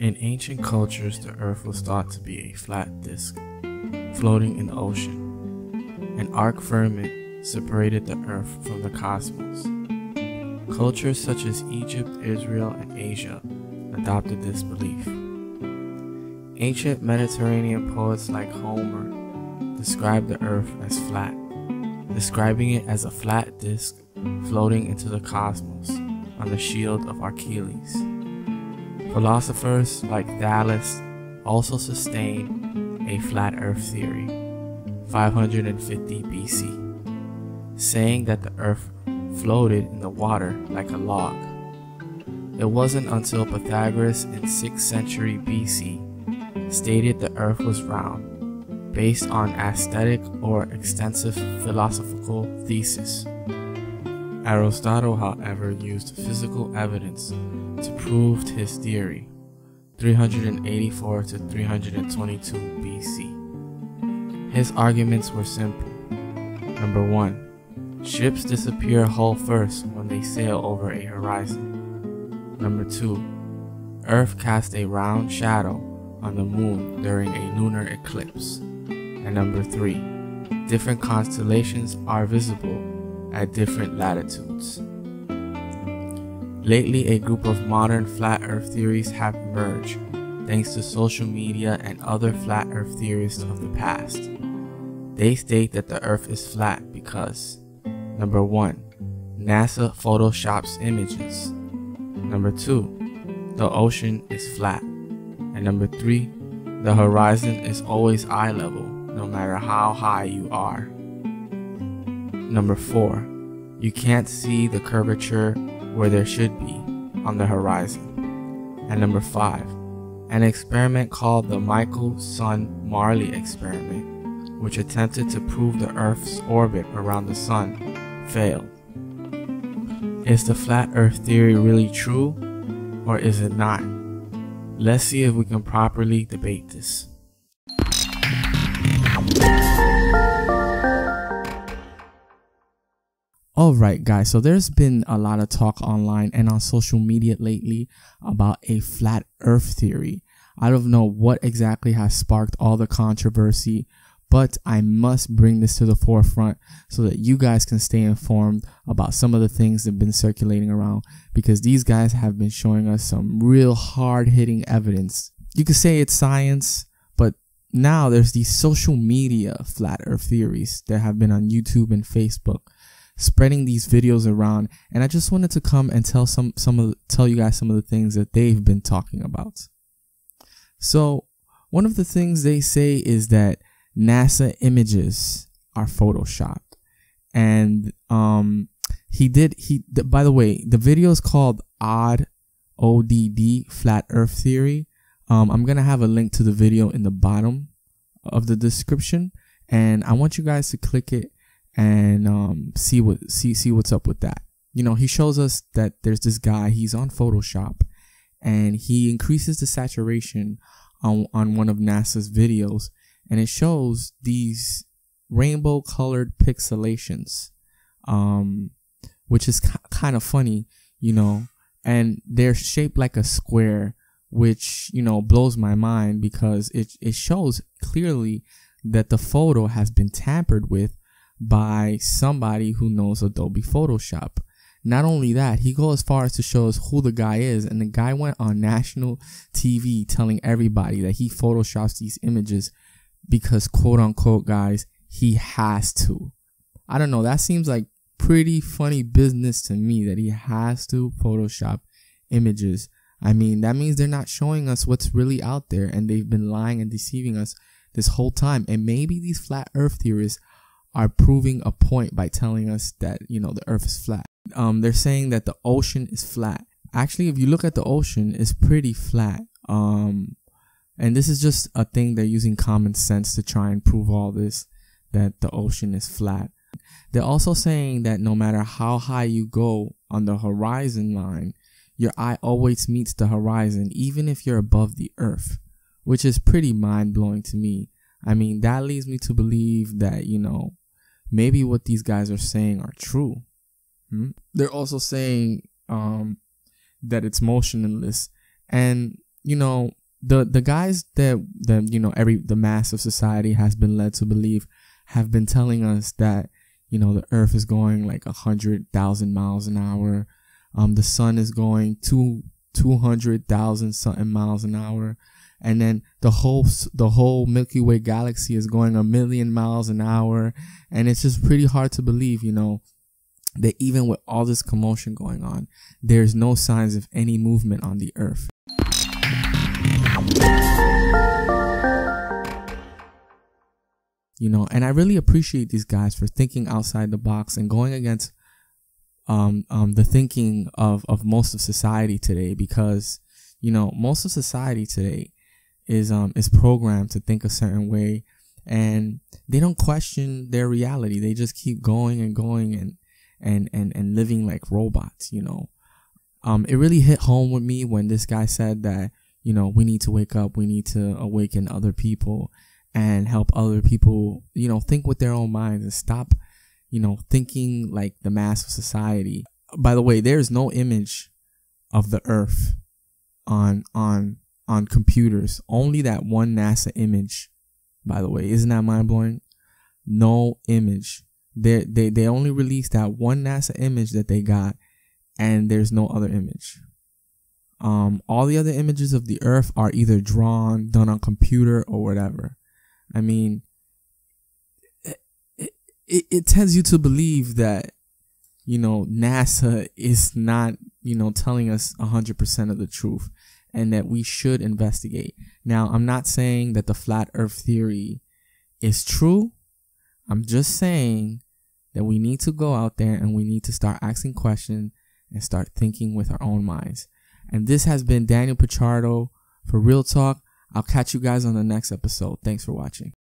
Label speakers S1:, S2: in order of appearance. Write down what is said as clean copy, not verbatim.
S1: In ancient cultures, the earth was thought to be a flat disk floating in the ocean. An arc firmament separated the earth from the cosmos. Cultures such as Egypt, Israel, and Asia adopted this belief. Ancient Mediterranean poets like Homer described the earth as flat, describing it as a flat disk floating into the cosmos on the shield of Achilles. Philosophers like Thales also sustained a flat earth theory, 550 BC, saying that the earth floated in the water like a log. It wasn't until Pythagoras in 6th century BC stated the earth was round, based on aesthetic or extensive philosophical thesis. Aristotle, however, used physical evidence to prove his theory, 384 to 322 BC. His arguments were simple. Number 1. Ships disappear hull first when they sail over a horizon. Number 2. Earth casts a round shadow on the moon during a lunar eclipse. And number 3. Different constellations are visible at different latitudes. Lately, a group of modern flat earth theories have emerged thanks to social media and other flat earth theorists of the past. They state that the earth is flat because number 1. NASA photoshops images. Number 2. The ocean is flat. And number 3. The horizon is always eye level no matter how high you are. Number 4. You can't see the curvature where there should be on the horizon. And number 5. An experiment called the Michelson-Marley experiment, which attempted to prove the Earth's orbit around the Sun, failed. Is the flat Earth theory really true, or is it not? Let's see if we can properly debate this. Alright guys, so there's been a lot of talk online and on social media lately about a flat earth theory. I don't know what exactly has sparked all the controversy, but I must bring this to the forefront so that you guys can stay informed about some of the things that have been circulating around, because these guys have been showing us some real hard-hitting evidence. You could say it's science, but now there's these social media flat earth theories that have been on YouTube and Facebook, spreading these videos around, and I just wanted to come and tell you guys some of the things that they've been talking about. So one of the things they say is that NASA images are photoshopped, and by the way, the video is called ODD Flat Earth Theory. I'm gonna have a link to the video in the bottom of the description, and I want you guys to click it and see what's up with that. You know, he shows us that there's this guy, he's on Photoshop, and he increases the saturation on one of NASA's videos, and it shows these rainbow colored pixelations, which is kind of funny, you know, and they're shaped like a square, which, you know, blows my mind because it shows clearly that the photo has been tampered with by somebody who knows Adobe Photoshop. Not only that, he goes as far as to show us who the guy is, and the guy went on national TV telling everybody that he photoshops these images because, quote unquote, guys, he has to. I don't know, that seems like pretty funny business to me, that he has to Photoshop images. I mean, that means they're not showing us what's really out there, and they've been lying and deceiving us this whole time. And maybe these flat earth theorists are proving a point by telling us that, you know, the earth is flat. They're saying that the ocean is flat. Actually, if you look at the ocean, it's pretty flat. And this is just a thing, they're using common sense to try and prove all this, that the ocean is flat. They're also saying that no matter how high you go on the horizon line, your eye always meets the horizon, even if you're above the earth, which is pretty mind-blowing to me. I mean, that leads me to believe that, you know, maybe what these guys are saying are true. They're also saying that it's motionless. And you know, the guys that you know, the mass of society has been led to believe have been telling us that, you know, the earth is going like 100,000 miles an hour. The sun is going 200,000 something miles an hour. And then the whole Milky Way galaxy is going 1,000,000 miles an hour. And it's just pretty hard to believe, you know, that even with all this commotion going on, there's no signs of any movement on the earth. You know, and I really appreciate these guys for thinking outside the box and going against the thinking of most of society today, because, you know, most of society today is programmed to think a certain way, and they don't question their reality. They just keep going and going and living like robots, you know. It really hit home with me when this guy said that, you know, we need to wake up, we need to awaken other people and help other people, you know, think with their own minds and stop, you know, thinking like the mass of society. By the way, there's no image of the earth on computers. Only that one NASA image, by the way. Isn't that mind-blowing? No image. They only released that one NASA image that they got, and there's no other image. All the other images of the earth are either done on computer or whatever. I mean, it tends you to believe that, you know, NASA is not, you know, telling us 100% of the truth, and that we should investigate. Now, I'm not saying that the flat earth theory is true. I'm just saying that we need to go out there and we need to start asking questions and start thinking with our own minds. And this has been Daniel Pichardo for Real Talk. I'll catch you guys on the next episode. Thanks for watching.